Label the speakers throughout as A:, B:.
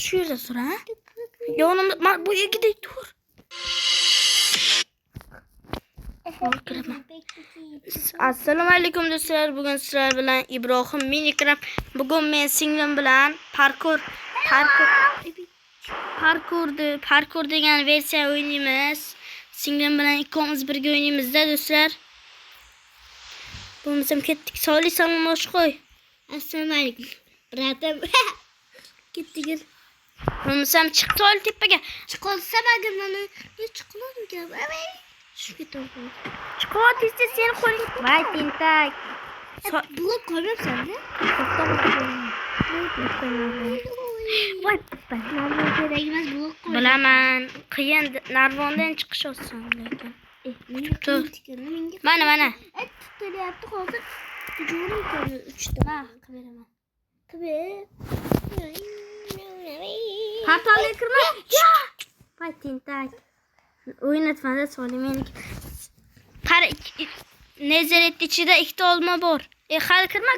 A: Şu yerda tur ha. Yonimda bu yerga tur. Assalomu alaykum do'stlar. Bugun sizlar bilan Ibrohim Minecraft. Bugun men singlim bilan parkur degan versiya o'ynaymiz. Singlim bilan ikkimiz birga o'ynaymiz-da do'stlar. Bo'lmasam ketdik. Solih salom bosh qo'y.
B: Assalomu alaykum. Bratim. Ketdik.
A: Bo'lmasam chiq Solih tepaga.
B: Chiqolsam agar meni chiqmadim. Shu ketaman.
A: Chiqot desa sen qo'ling. Voy tentak.
B: Blok qo'ymayapsan-da? Voy, narvon kerak emas blok qo'y.
A: Bilaman, qiyin narvondan chiqish oson lekin. Mana.
B: Tutyapti hozir. Jo'rim ko'rdi 3 ta.
A: Ha, qilib beraman.
B: Portalga
A: kirma. Voy tentak. O'ynatmada Solih meniki. Qara, nezaret ichida ikkita olma bor. Hali kirma.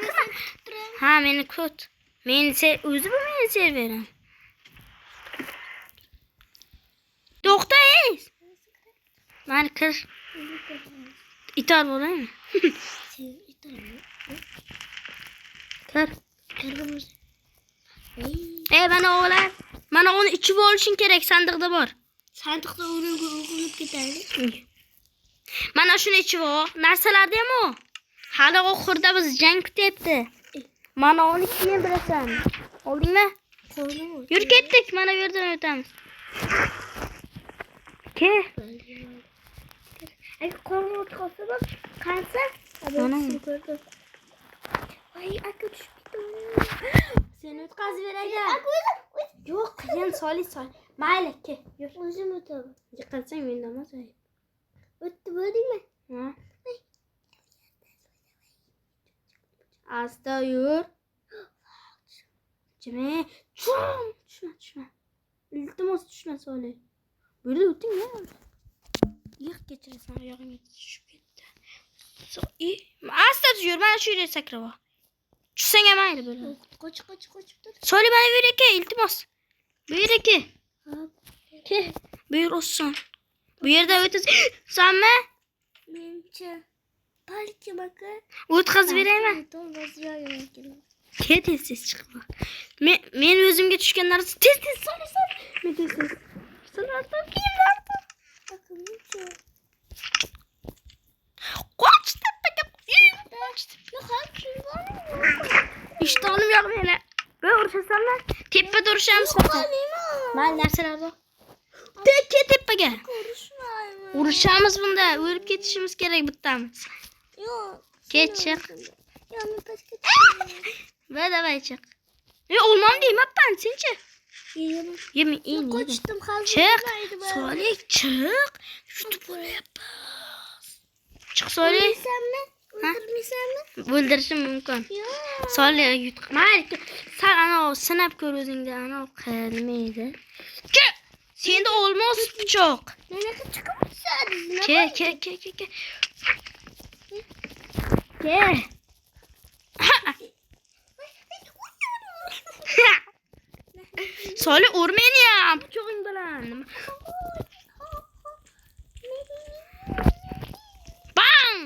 A: Ha, meni kut. Men o'zi bu meni serverim. To'xtang. Mani kir. İtar bo'laymi? Kir. Mana o'g'lan. Mana uni ichib olishing kerak, sandiqda bor.
B: Sandiqda o'g'ilib ketadi.
A: Mana shuni ichib ol. Narsalarda ham o. Hali oxirda biz jang kutyapti. Mana uni keyin bilasan. Oldingmi? Yur ketdik. Mana bu yerdan o'tamiz. Ke.
B: Agar qorni qolsa bak, qansa? Voy, aka tushib ketdim.
A: Seni o'tkazib beraygan. Yo'q, qiyin Solih. Mayli, ke. Yur.
B: O'zim o'taman.
A: Yiqilsang mendan emas.
B: O'tdi bo'ldingmi?
A: Ha. Asta yur. Jime. Tushma. İltimos tushma Solih. Böyle o'ting ya. Yiq kechirasan, oyog'ingga tushib ketdi. Asta yur, mana shu yerga sakrab ol. Tushsang ham mayli böyle.
B: Qoch.
A: Solih mana bu yerga kel, iltimos. Bu yerga kel. Ke. Buyur olsun. Bu yerda o'tsanmi?
B: Mencha. Balki bakın.
A: O'tkazib beraymi? Ke tez chiqib bak. Men o'zimga tushgan narsa tez Solih. Men tez. Sanatdan kiyimlardi.
B: Bakın mencha.
A: Qoch tepaga.
B: Yo'q,
A: İştahım yok meni. Böyle uğraşasanlar tepada urishamiz. Mal narsalar bor. Tepaga. Urushamiz bunda. O'lib ketishimiz kerak bittamiz.
B: Yo'q.
A: Ket chiq.
B: Yo'q, pastga.
A: Davay chiq. Olmam deyapman, senchi? Yemi in.
B: Qochdim hozir.
A: Chiq. Solih chiq. Yutib bo'lyapmiz. Chiq Solih.
B: O'ldirmaysanmi?
A: O'ldirishim mumkin.
B: Yo'q.
A: Solih yut. Mayli. Sen ana sinab ko'r o'zingda, ana qilmaydi. Ke. Senda olmos pichoq.
B: Nima chiqibsan?
A: Ke. Solih urmeni ham pichog'ing bilan. Bang!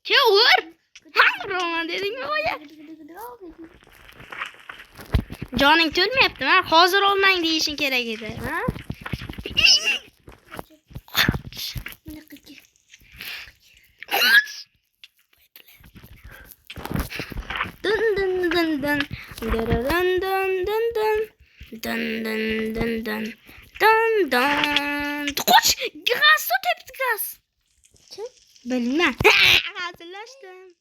A: Ke ur. Roman dedingmi o'ya? Joning to'lmayaptimi? Hozir olmang deyishing kerak edi, ha? Dun. Qoch! Gaz tepdi gaz. Bilmem. Hazırlaştım.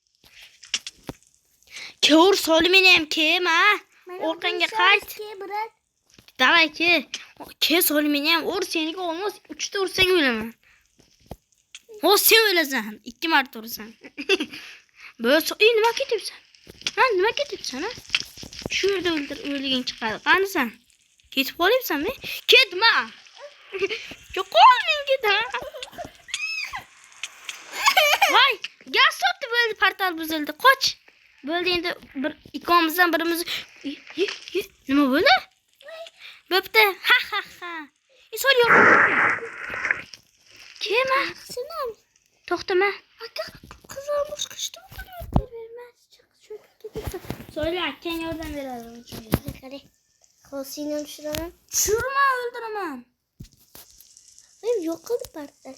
A: Kör Solih meni ham kim ha? Orqangga qayt. Davay ke Solih meni ham ur, seniki olmos 3 ta ursang o'laman. Ho, sen o'lasan. 2 marta ursan. Bo'lsa, nima ketyapsan? Ha, nima ketyapsan ha? Shu yerda o'ldiging chiqadi. Qanisan? Ketib qolyapsanmi? Ketma. Yo'qolmang ketma. Voy, gaz so'tdi bo'ldi, portal buzildi. Qoch. Bo'ldi endi bir ikkomizdan birimiz nima bo'ldi? Bo'pti. Ha. Sol yo'q. Kim?
B: Senam.
A: To'xtama.
B: Aka qizamiz qishda vermez. Chiq ketibsan.
A: So'yla, akang yordam beradi.
B: Qara. Qo'sinam shuraman.
A: Tushirma, o'ldiraman.
B: Men yo'q qildi partdan.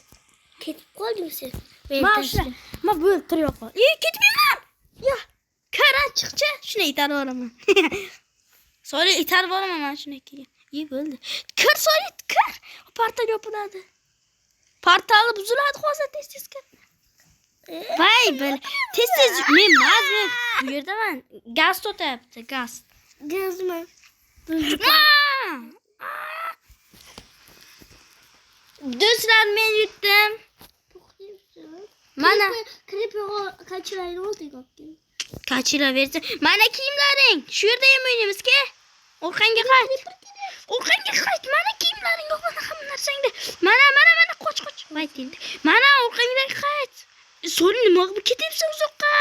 B: Ketib qolding sen.
A: Ma bu o'ltirib qol. Ketmayman. Ya, qara chiqchi. Shuni itarib olaman. So'yla itarib olaman mana shuniki. Bo'ldi. Kir so'yla, kir. Parta yopiladi. Portali buziladi hozir tez kir. Voy, tez men mazmun. Bu yerda men gaz to'tayapti, gaz.
B: Gazmi?
A: Do'stlar, men yutdim. Mana
B: Krepi kaçırayın oldu bakayım.
A: kaçıraversa. Mana kiyimlaring. Shu yerda ham o'ynaymiz-ki. O'qanga qayt. Mana kiyimlaring yo'q, mana hamma narsangda. Mana qoch. Voy endi. Mana o'qangdan qayt. So'li nima qilib ketyapsan uzoqqa?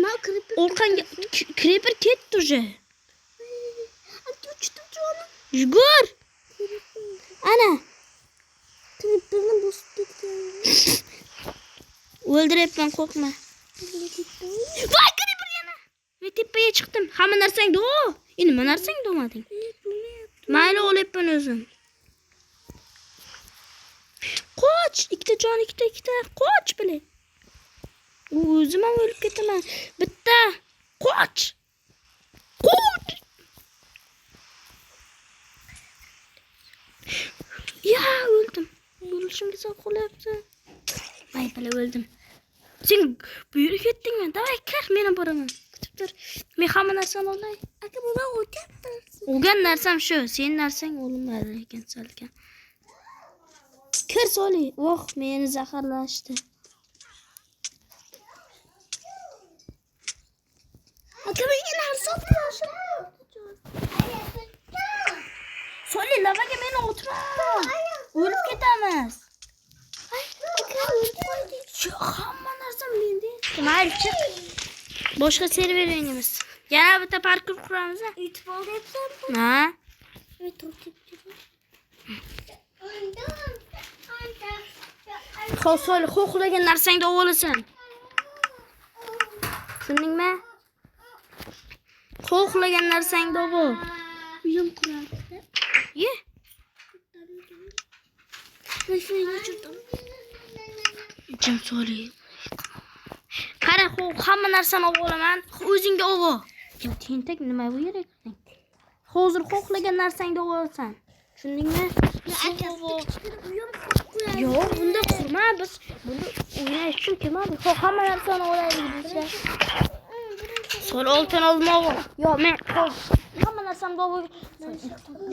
B: Ma krepi.
A: O'qanga kreper ketdi уже.
B: Uçtum canım.
A: Yugur. Ana.
B: Kreperini bosib ketgan.
A: O'ldiryapman, qo'rqma. Voy, kreper yana. Men tepaga chiqdim. Hamma narsang do. Nima narsang domading? Mayli, o'lyapman o'zim. Qoch, ikkita jon, ikkita. Qoch bilan. O'zim ham o'lib ketaman. Bitta. Qoch. Ya, o'ldim. O'lishimga sal qolyapti. Voy, o'ldim. Sen bu yerga ketdingmi? Davay, kir, men boraman. Kutib tur. Men hamma narsani olay.
B: Aka buna o'tadi.
A: Olgan narsam shu. Sen narsang o'lmadi ekan salkan. Kir Soli. Meni zaharlashdi.
B: Aka menga narsa olmoqchi.
A: Soli, lavaga meni o'tma. O'lib ketamiz.
B: Aka o'ldi.
A: Shu hamma narsa menda. Mayli, chiq. Boshqa server o'ynaymiz. Yana bitta parkur quramiz.
B: Yutib olyapsanmi?
A: Ha?
B: Men turtib turdim.
A: Soli, xo'xlagan narsangda o'lasan. Tushundingmi? Xo'xlagan narsangda bu.
B: Uyim quradi.
A: Ye.
B: Wi-Fi'ni o'chirdim.
A: Jim Soli. Qara, hamma narsani olib olaman. O'zingga ol. Tentak nima bu yer ekan? Hozir xo'xlagan narsangda olasan. Tushundingmi? Yo'q, bunda qurma, biz bunda o'ynash uchun kelmadik. Hamma narsani olaylik desa. Sol oltin olmoq. Yo'q, men hamma narsani olib.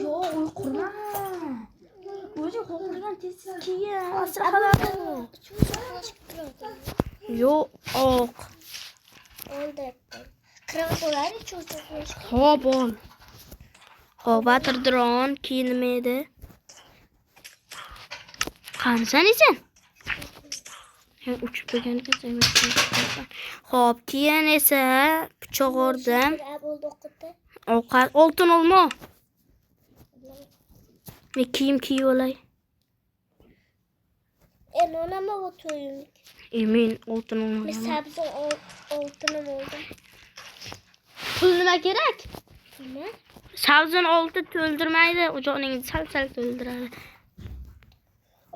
A: Yo'q, uy qurma. O'zi xo'xlagan tez keyin asra qoladi. Yo'q, oq.
B: Oldi. Kravat olaylik cho'zib.
A: Xo'p, ol. Water drone kiyinmaydi. Qansan sen? Hem uçup bo'lganiga Xo'p, keyin esa pichoq oldim. Ovqat oltin olma. Men kiyim kiyib olay.
B: Nima o'tayim?
A: Men oltin
B: Men
A: olmayman.
B: sabzi oltinim oldi.
A: Pul nima kerak?
B: Nima?
A: Sabzini olti to'ldirmaydi, o'joqningizni sal to'ldiradi.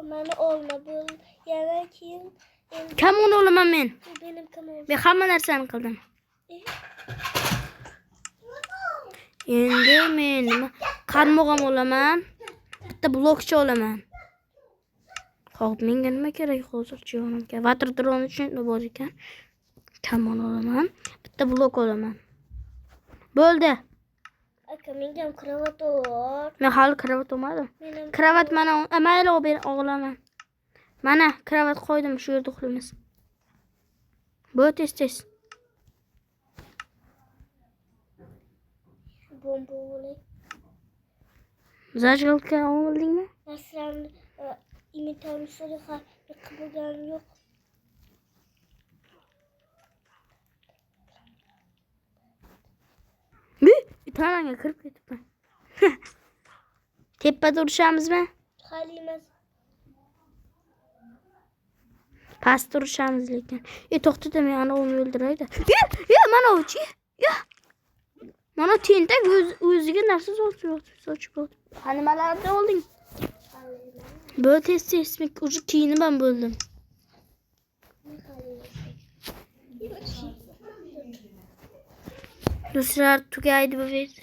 B: Mani olma bu. Yana keyin
A: Kamon olaman men.
B: benim kamon.
A: Men hamma narsani qildim. Endi men nima? Qarmoq ham olaman. Bitta blokcha olaman. Xo'p, menga nima kerak hozircha yonimga? Water drone uchun bor ekan. Kamon olaman. Bitta blok olaman. Bo'ldi.
B: Aka menga ham kravat bor.
A: Men hali kravat olmadim. Kravat mana mayli olaman. Mana kravat qo'ydim, shu yerda uxlaymiz. Bu tez.
B: Bomba olay.
A: Zajgalka oldingmi?
B: Masalan, imitam suriha qilgan yo'q.
A: Tananga kirib ketibman. Tepada uruşamizmi?
B: Halimiz.
A: Pastda uruşamiz lekin. To'xta dema, ana uni o'ldiraydi. Ya, mana uchi. Ya. Mana tentak o'ziga narsa sochib oldi. Nimalarda olding? Böyle tez ucu kiyini ben böldüm. Do'stlar, tugaydi bu video.